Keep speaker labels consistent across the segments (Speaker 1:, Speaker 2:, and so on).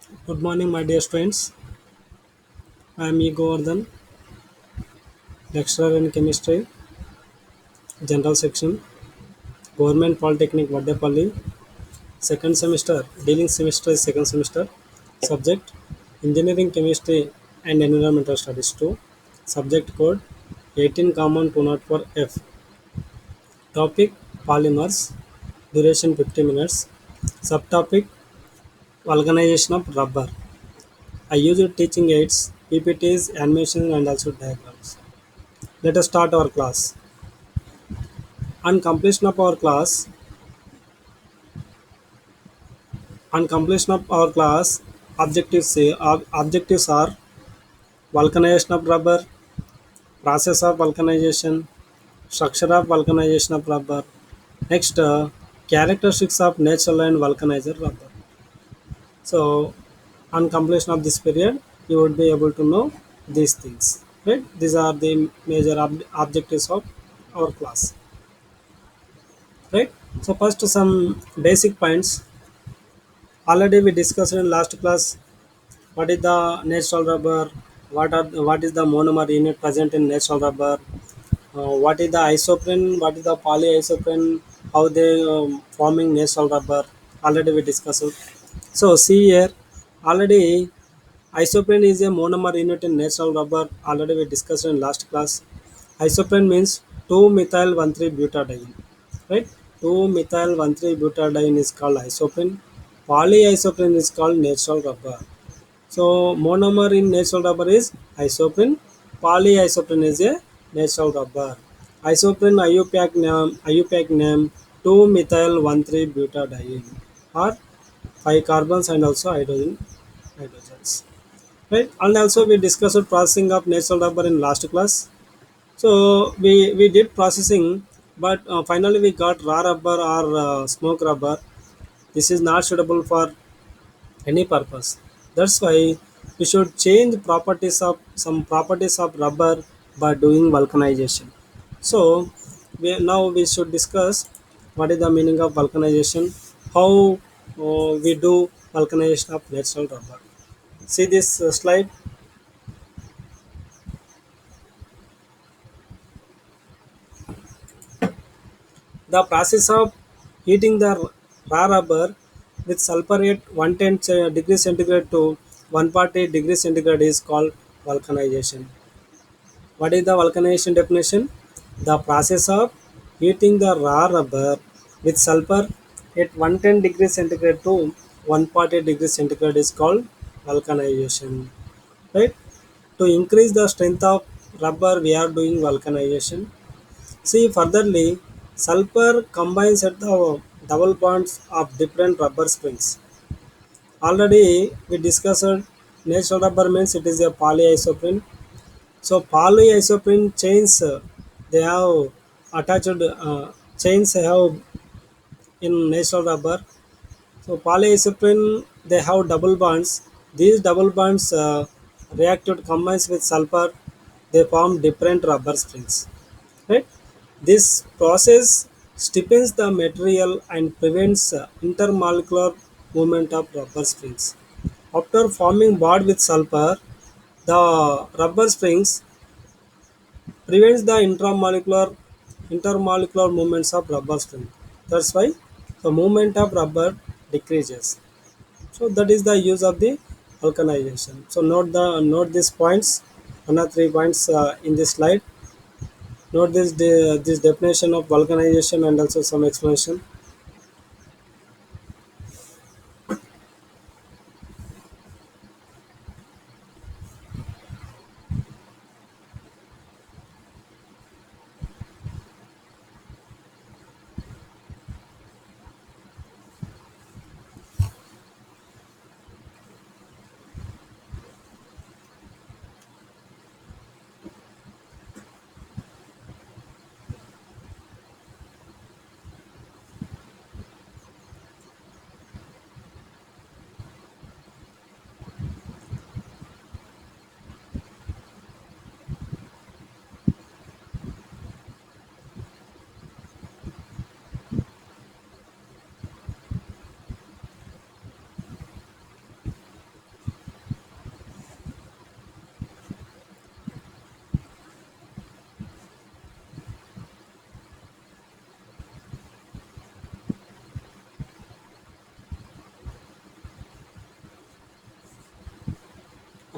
Speaker 1: Good morning, my dear students. I am E. Govardhan, lecturer in chemistry, general section, Government Polytechnic, Vaddepalli, second semester, dealing semester is second semester. Subject Engineering Chemistry and Environmental Studies 2. Subject code 18 common 204F. Topic Polymers. Duration 50 minutes. Subtopic Vulcanization of rubber. I use teaching aids, PPTs, animation, and also diagrams. Let us start our class. On completion of our class, on completion of our class, objectives are vulcanization of rubber, process of vulcanization, structure of vulcanization of rubber. Next, characteristics of natural and vulcanizer rubber. So, on completion of this period, you would be able to know these things. Right? These are the major objectives of our class. Right? So, first some basic points. Already we discussed in last class. What is the natural rubber? What is the monomer unit present in natural rubber? What is the isoprene? What is the polyisoprene? How they forming natural rubber? Already we discussed. So see here, already isoprene is a monomer unit in natural rubber. Already we discussed in last class. Isoprene means 2-methyl 1,3-butadiene, right? 2-methyl 1,3-butadiene is called isoprene. Polyisoprene is called natural rubber. So monomer in natural rubber is isoprene. Polyisoprene is a natural rubber. Isoprene IUPAC name 2-methyl 1,3-butadiene or 5 carbons and also hydrogens. Right? And also we discussed processing of natural rubber in last class. So we did processing, but finally we got raw rubber or smoke rubber. This is not suitable for any purpose. That's why we should change properties of some properties of rubber by doing vulcanization. So now we should discuss what is the meaning of vulcanization, how we do vulcanization of natural rubber. See this slide. The process of heating the raw rubber with sulfur at 110 degrees centigrade to 140 degrees centigrade is called vulcanization. What is the vulcanization definition? The process of heating the raw rubber with sulfur at 110 degrees centigrade to 140 degrees centigrade is called vulcanization. Right? To increase the strength of rubber, we are doing vulcanization. See furtherly, sulfur combines at the double bonds of different rubber springs. Already we discussed natural rubber means it is a polyisoprene. So polyisoprene chains they have attached chains have in natural rubber. So polyisoprene they have double bonds. These double bonds reacted combines with sulfur. They form different rubber springs. Right? This process stiffens the material and prevents intermolecular movement of rubber springs. After forming bond with sulfur, the rubber springs prevents the intermolecular movements of rubber spring. That's why the movement of rubber decreases. So that is the use of the vulcanization. So note these points, one or three points in this slide. Note this definition of vulcanization and also some explanation.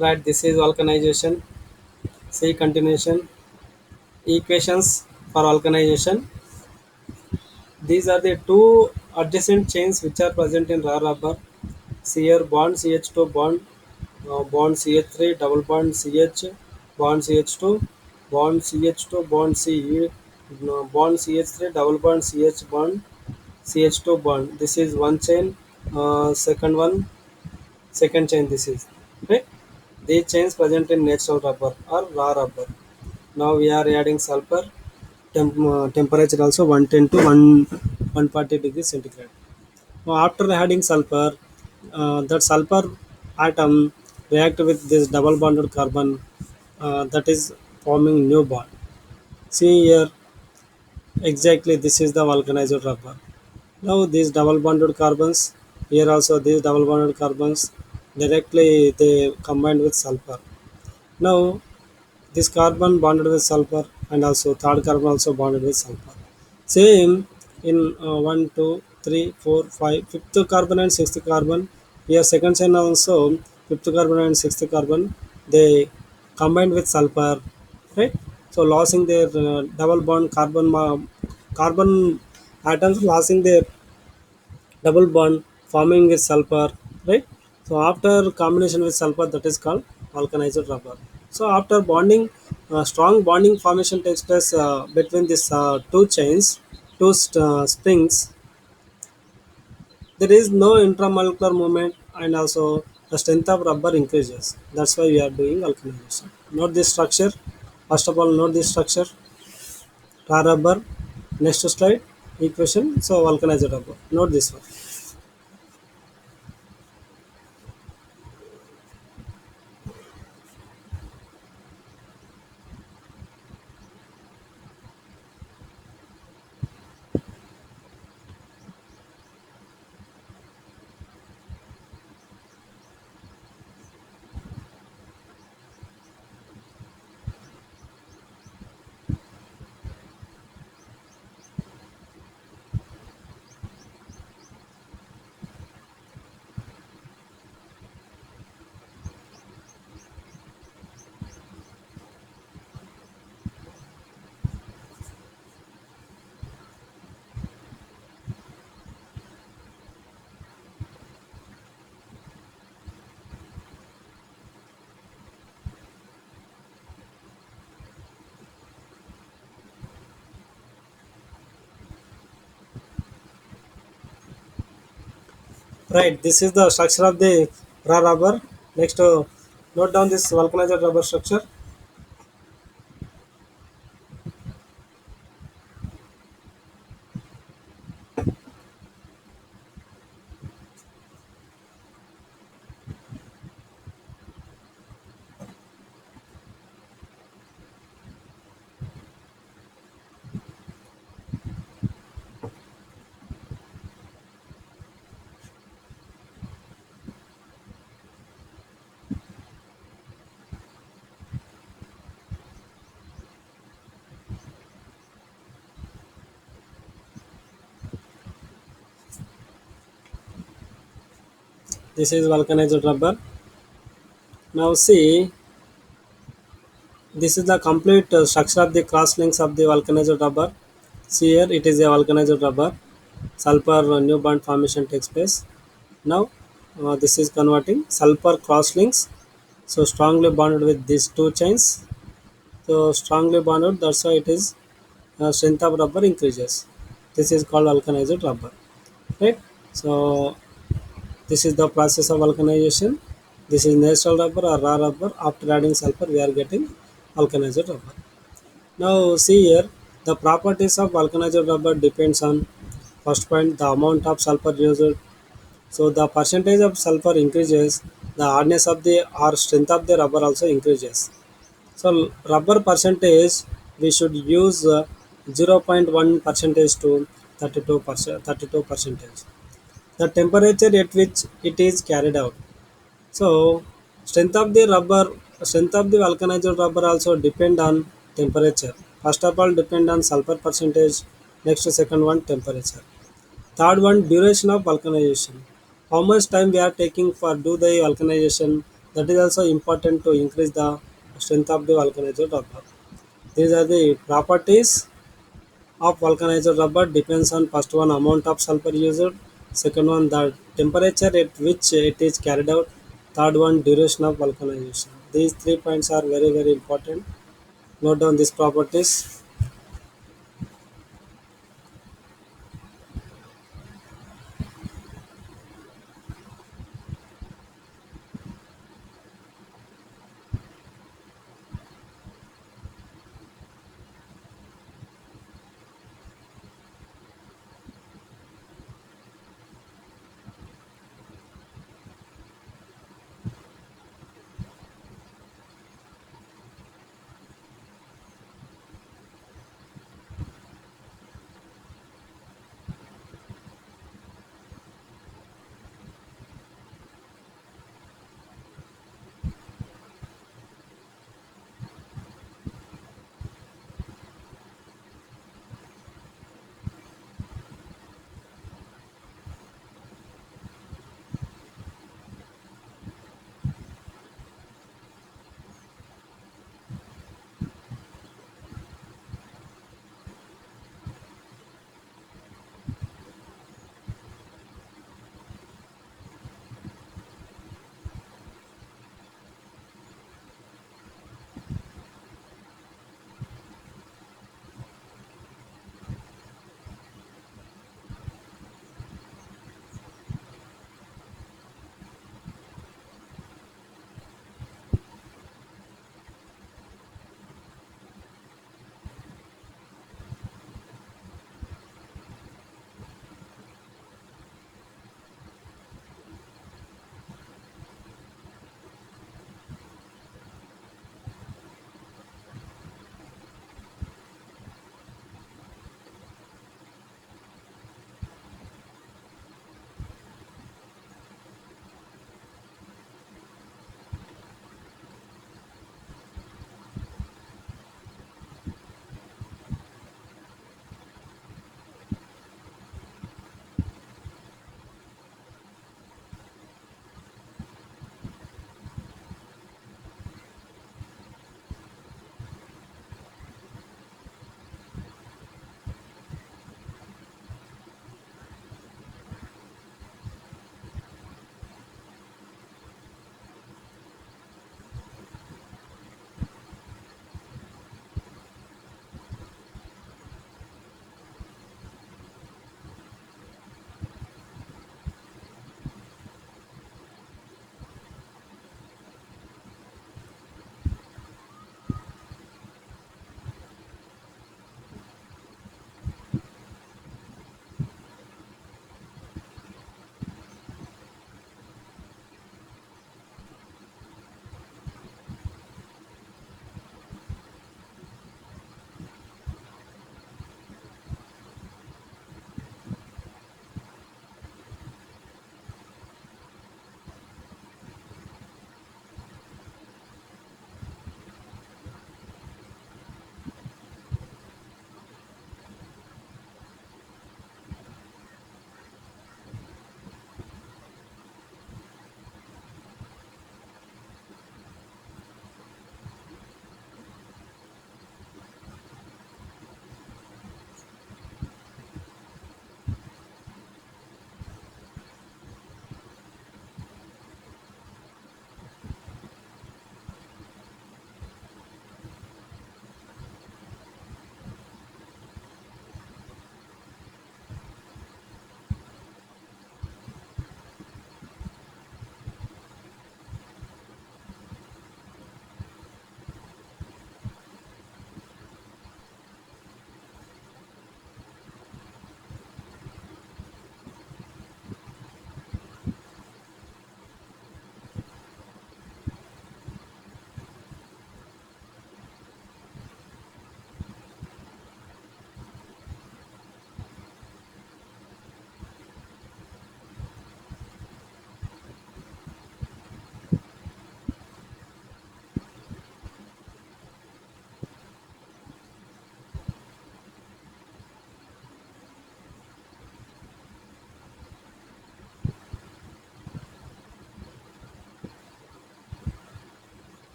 Speaker 1: Right, this is vulcanization. See continuation. Equations for vulcanization. These are the two adjacent chains which are present in raw rubber. Here bond CH2 bond, bond CH3 double bond CH, bond CH2, bond CH2 bond CE, no, bond CH3 double bond CH bond CH2 bond. This is one chain. Second one, second chain. This is right. These chains present in natural rubber or raw rubber. Now we are adding sulfur. Temperature also 110 to 140 degrees centigrade. Now, after adding sulfur, that sulfur atom react with this double bonded carbon, that is forming new bond. See here, exactly this is the vulcanized rubber. Now these double bonded carbons, here also these double bonded carbons directly they combined with sulfur. Now this carbon bonded with sulfur and also third carbon also bonded with sulfur. Same in 1, 2, 3, 4, 5, fifth carbon and sixth carbon. Here second chain also fifth carbon and sixth carbon they combined with sulfur, right? So losing their double bond carbon atoms losing their double bond forming with sulfur, right? So after combination with sulfur, that is called vulcanized rubber. So after bonding, strong bonding formation takes place between these two chains, springs. There is no intramolecular movement and also the strength of rubber increases. That's why we are doing vulcanization. Note this structure. First of all, note this structure. Raw rubber. Next slide. Equation. So vulcanized rubber. Note this one. Right, this is the structure of the raw rubber. Next, note down this vulcanized rubber structure. This is vulcanized rubber. Now see, this is the complete structure of the cross links of the vulcanized rubber. See here, it is a vulcanized rubber. Sulfur new bond formation takes place. Now, this is converting sulfur cross links. So strongly bonded with these two chains. So strongly bonded. That's why it is strength of rubber increases. This is called vulcanized rubber, right? So this is the process of vulcanization. This is natural rubber or raw rubber. After adding sulfur, we are getting vulcanized rubber. Now see here, the properties of vulcanized rubber depends on first point the amount of sulfur used. So the percentage of sulfur increases, the hardness of the or strength of the rubber also increases. So rubber percentage we should use 0.1 percentage to 32 percentage. The temperature at which it is carried out. So strength of the rubber, strength of the vulcanized rubber also depend on temperature. First of all, depend on sulfur percentage. Next, second one temperature. Third one duration of vulcanization. How much time we are taking for do the vulcanization That is also important to increase the strength of the vulcanized rubber. These are the properties of vulcanized rubber depends on first one amount of sulfur used, second one the temperature at which it is carried out, third one duration of vulcanization. These 3 points are very important. Note down these properties.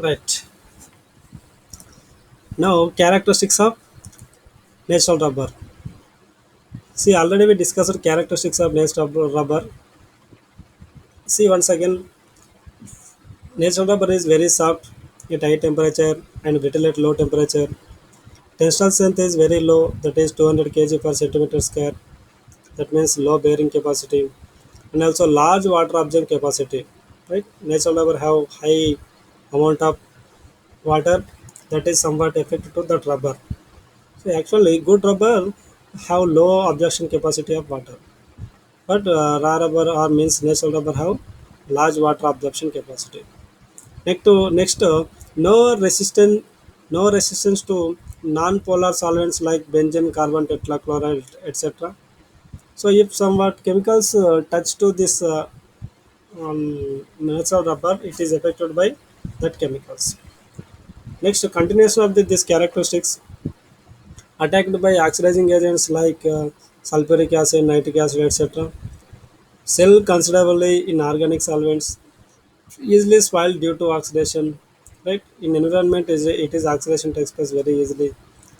Speaker 1: Right. Now, characteristics of natural rubber. See, already we discussed characteristics of natural rubber. See, once again, natural rubber is very soft at high temperature and brittle at low temperature. Tensile strength is very low, that is 200 kg per centimeter square. That means low bearing capacity and also large water absorbing capacity. Right? Natural rubber have high amount of water that is somewhat affected to that rubber. So actually, good rubber have low absorption capacity of water, but raw rubber or means natural rubber have large water absorption capacity. Next, no resistance, no resistance to non-polar solvents like benzene, carbon tetrachloride, etc. So if somewhat chemicals touch to this natural rubber, it is affected by that chemicals. Next, continuation of this characteristics attacked by oxidizing agents like sulfuric acid, nitric acid, etc. Cell considerably in organic solvents, easily spoiled due to oxidation. Right? In environment, it is oxidation takes place very easily.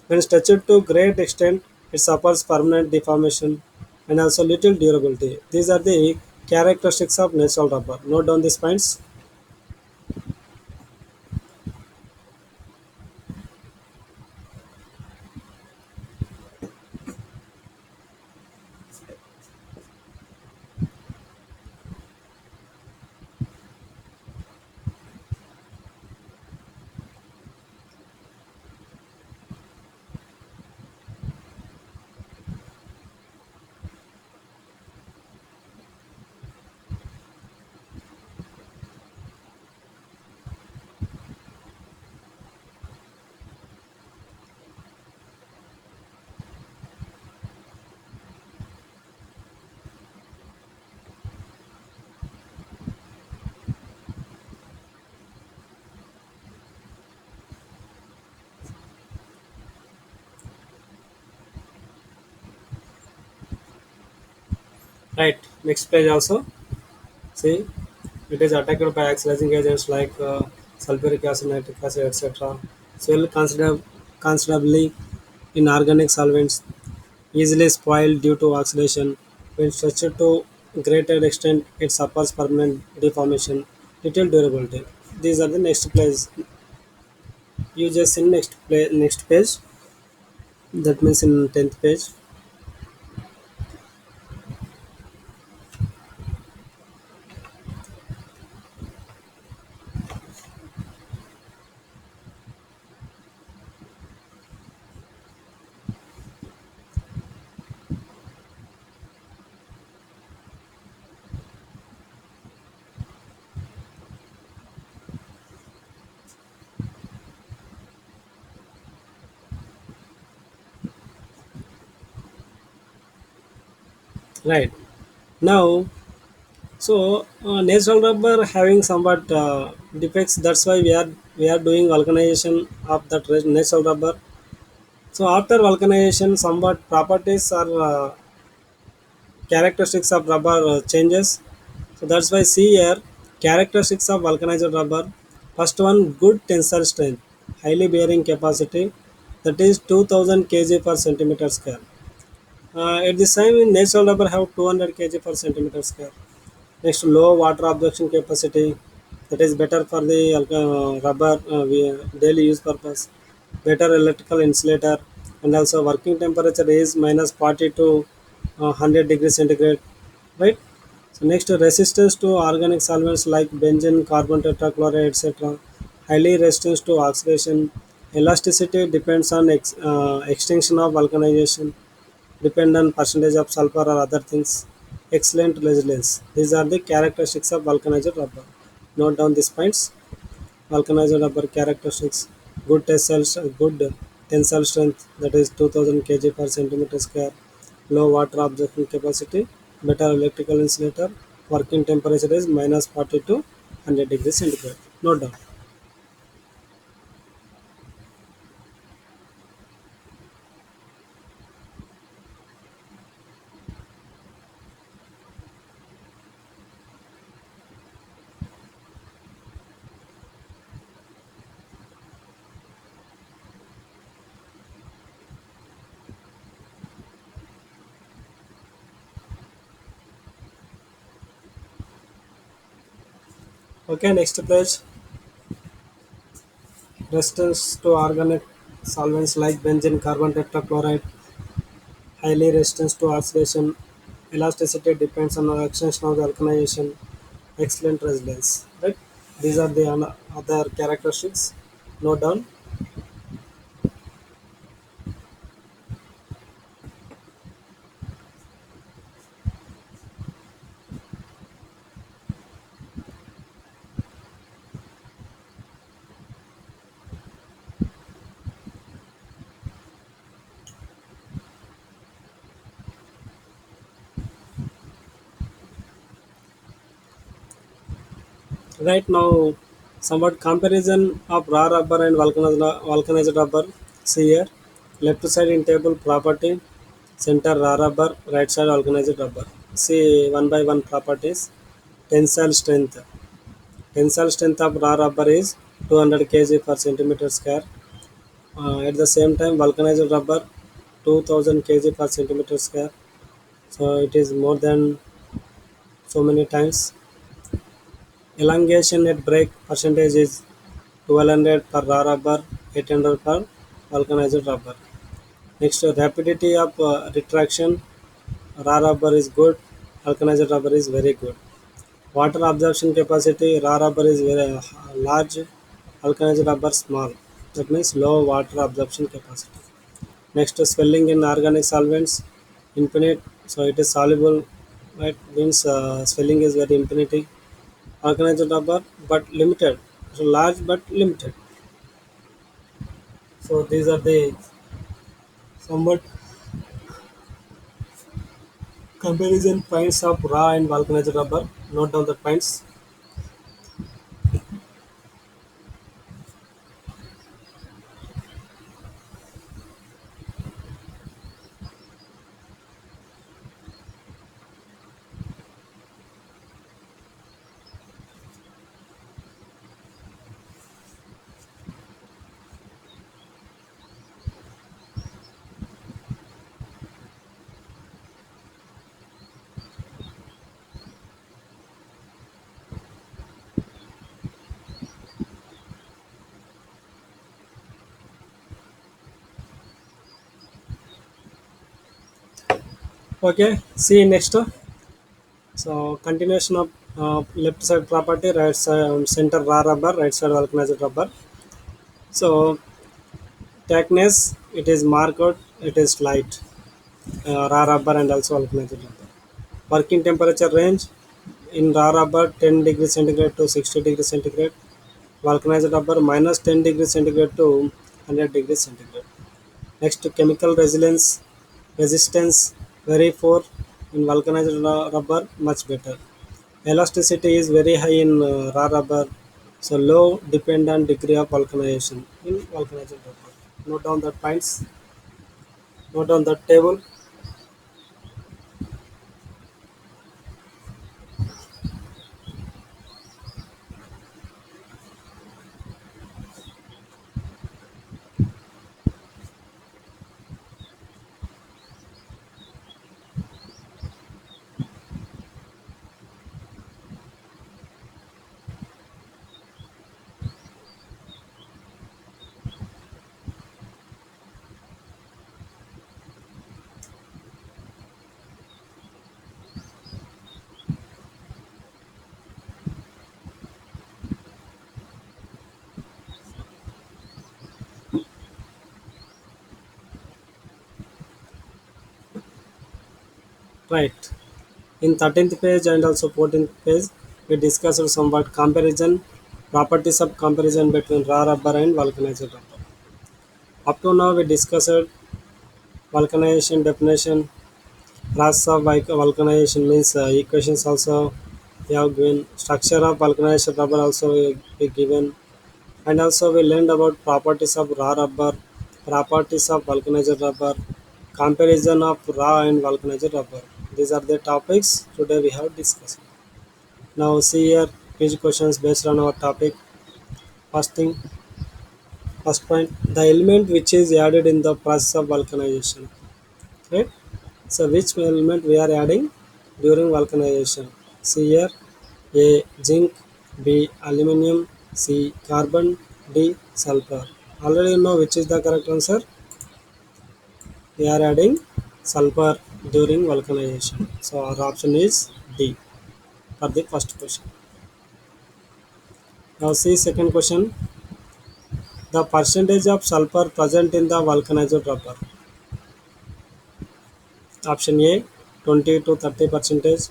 Speaker 1: When stretched to great extent, it suffers permanent deformation and also little durability. These are the characteristics of natural rubber. Note down these points. Right. Next page also. See, it is attacked by oxidizing agents like sulfuric acid, nitric acid, etc. Swell considerably in organic solvents, easily spoiled due to oxidation. When stretched to greater extent, it suffers permanent deformation, little durability. These are the next page. You just in next page. That means in 10th page. Right now, so natural rubber having somewhat defects. That's why we are doing vulcanization of that natural rubber. So after vulcanization, somewhat properties or characteristics of rubber changes. So that's why see here characteristics of vulcanized rubber. First one, good tensile strength, highly bearing capacity, that is 2000 kg per centimeter square. At the same, natural rubber have 200 kg per centimeter square. Next, low water absorption capacity, that is better for the rubber daily use purpose. Better electrical insulator, and also working temperature is minus 40 to 100 degrees centigrade. Right. So next, resistance to organic solvents like benzene, carbon tetrachloride, etc. Highly resistant to oxidation. Elasticity depends on extinction of vulcanization, depend on percentage of sulfur or other things. Excellent resilience. These are the characteristics of vulcanized rubber. Note down these points. Vulcanized rubber characteristics: good tensile strength, that is 2000 kg per centimeter square. Low water absorption capacity. Better electrical insulator. Working temperature is minus 40 to 100 degrees centigrade. Note down. Okay, next page. Resistance to organic solvents like benzene, carbon tetrachloride, highly resistant to oxidation. Elasticity depends on the extension of the alkalization. Excellent resilience. Right? These are the other characteristics. Note down. Right now, somewhat comparison of raw rubber and vulcanized rubber. See here, left side in table property, center raw rubber, right side vulcanized rubber. See one by one properties. Tensile strength. Tensile strength of raw rubber is 200 kg per centimeter square. At the same time, vulcanized rubber 2000 kg per centimeter square. So it is more than so many times. Elongation at break percentage is 1200 per raw rubber, 800 per vulcanized rubber. Next, rapidity of retraction. Raw rubber is good, vulcanized rubber is very good. Water absorption capacity. Raw rubber is very large, vulcanized rubber small. That means low water absorption capacity. Next, swelling in organic solvents. Infinite, so it is soluble. Right, means swelling is very infinity. Organized rubber, but limited. So large but limited. So these are the somewhat comparison points of raw and vulcanized rubber. Note down the points. Okay, see next. So continuation of left side property, right side center raw rubber, right side vulcanized rubber. So thickness, it is marked, it is light, raw rubber and also vulcanized rubber. Working temperature range in raw rubber 10 degrees centigrade to 60 degrees centigrade. Vulcanized rubber minus 10 degrees centigrade to 100 degrees centigrade. Next, chemical resistance very poor in vulcanized rubber, much better. Elasticity is very high in raw rubber, so low dependent degree of vulcanization in vulcanized rubber. Note down the points. Note down the table. Right. In 13th page and also 14th page, we discussed somewhat comparison, properties of comparison between raw rubber and vulcanized rubber. Up to now, we discussed vulcanization definition. Process of vulcanization means equations also we have given. Structure of vulcanized rubber also we given. And also we learned about properties of raw rubber, properties of vulcanized rubber, comparison of raw and vulcanized rubber. These are the topics today we have discussed. Now see here quiz questions based on our topic. First thing, first point, the element which is added in the process of vulcanization. Right? So which element we are adding during vulcanization? See here, A zinc, B. Aluminum. C. Carbon. D. Sulfur. Already you know which is the correct answer. We are adding sulfur during vulcanization. So our option is D for the first question. Now see second question. The percentage of sulfur present in the vulcanized rubber. Option A 20 to 30 percentage.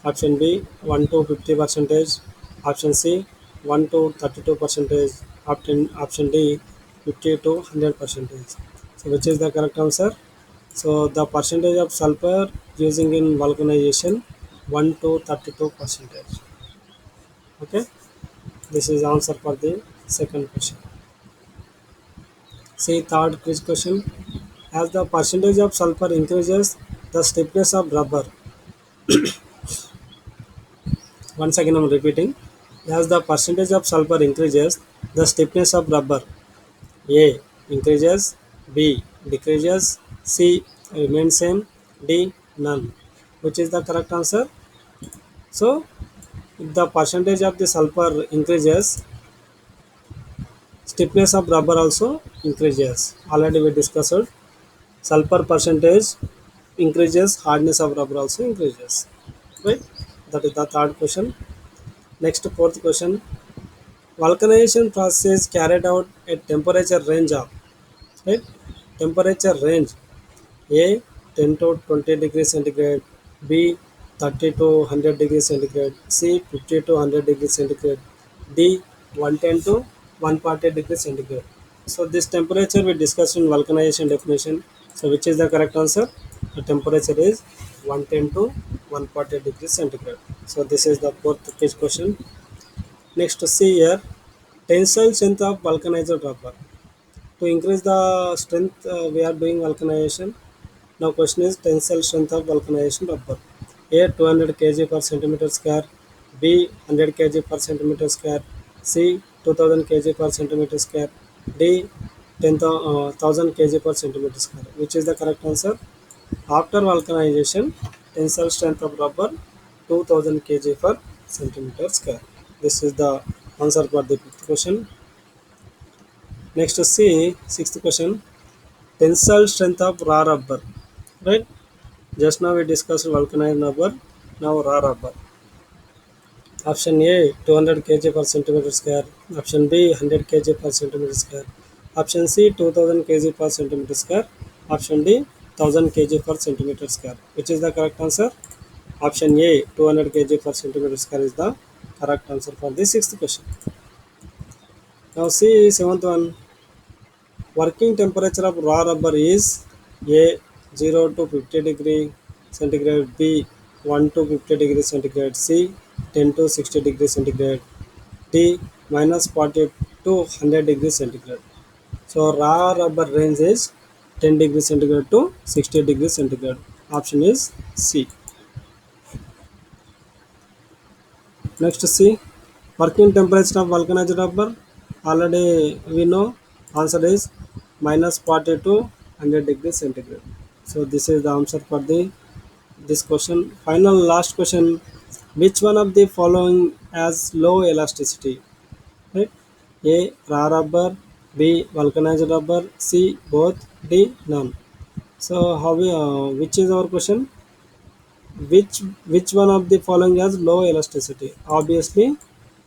Speaker 1: Option B 1 to 50 percentage. Option C 1 to 32 percentage. Option D 50 to 100 percentage. So which is the correct answer? So the percentage of sulfur using in vulcanization 1 to 32 percentage. Okay, this is answer for the second question. See third quiz question. As the percentage of sulfur increases, the stiffness of rubber. Once again, I'm repeating. As the percentage of sulfur increases, the stiffness of rubber A increases, B decreases, C remains same, D none. Which is the correct answer? So, if the percentage of the sulfur increases, stiffness of rubber also increases. Already we discussed. Sulfur percentage increases, hardness of rubber also increases. Right? That is the third question. Next, fourth question. Vulcanization process is carried out at temperature range of, right? Temperature range A 10 to 20 degrees centigrade, B 30 to 100 degrees centigrade, C 50 to 100 degrees centigrade, D 110 to 140 degrees centigrade. So this temperature we discussed in vulcanization definition. So which is the correct answer? The temperature is 110 to 140 degrees centigrade. So this is the fourth question. Next, see here, tensile strength of vulcanized rubber. To increase the strength, we are doing vulcanization. Now, question is tensile strength of vulcanization rubber. A 200 kg per centimeter square, B 100 kg per centimeter square, C 2000 kg per centimeter square, D 10,000 kg per centimeter square. Which is the correct answer? After vulcanization, tensile strength of rubber 2000 kg per centimeter square. This is the answer for the fifth question. Next, see sixth question. Tensile strength of raw rubber. Right? Just now we discussed vulcanized rubber. Now raw rubber. Option A 200 kg per centimeter square. Option B 100 kg per centimeter square. Option C 2000 kg per centimeter square. Option D 1000 kg per centimeter square. Which is the correct answer? Option A 200 kg per centimeter square is the correct answer for the sixth question. Now see seventh one. Working temperature of raw rubber is A 0 to 50 degree centigrade, B 1 to 50 degree centigrade, C 10 to 60 degree centigrade, D minus 40 to 100 degree centigrade. So raw rubber range is 10 degree centigrade to 60 degree centigrade. Option is C. Next C. Working temperature of vulcanized rubber. Already we know answer is minus 40 to 100 degrees centigrade. So this is the answer for the this question. Final last question. Which one of the following has low elasticity? Right? A raw rubber, B vulcanized rubber, C both, D none. So how we which is our question? Which one of the following has low elasticity? Obviously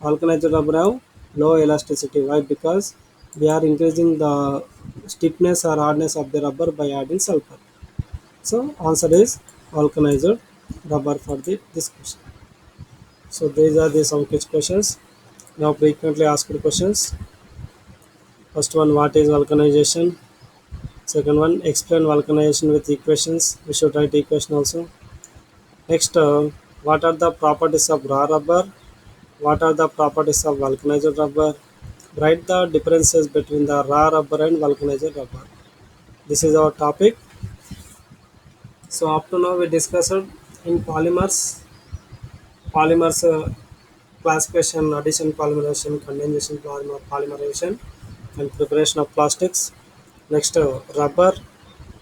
Speaker 1: vulcanized rubber have low elasticity. Why? Because we are increasing the stiffness or hardness of the rubber by adding sulfur. So answer is vulcanized rubber for this question. So these are the some quiz questions. Now frequently asked questions. First one, what is vulcanization? Second one, explain vulcanization with equations. We should write equation also. Next, what are the properties of raw rubber? What are the properties of vulcanized rubber? Write the differences between the raw rubber and vulcanized rubber. This is our topic. So up to now we discussed in polymers classification, addition polymerization, condensation polymerization, and preparation of plastics. Next, rubber.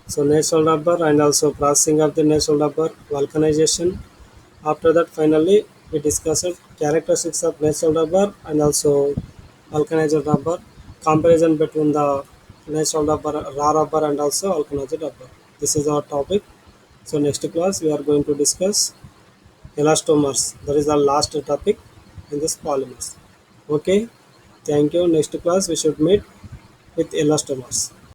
Speaker 1: So natural rubber and also processing of the natural rubber, vulcanization. After that, finally we discussed characteristics of natural rubber and also vulcanized rubber, comparison between the natural rubber, raw rubber and also vulcanized rubber. This is our topic. So next class we are going to discuss elastomers. That is the last topic in this polymers. Okay, thank you. Next class we should meet with elastomers.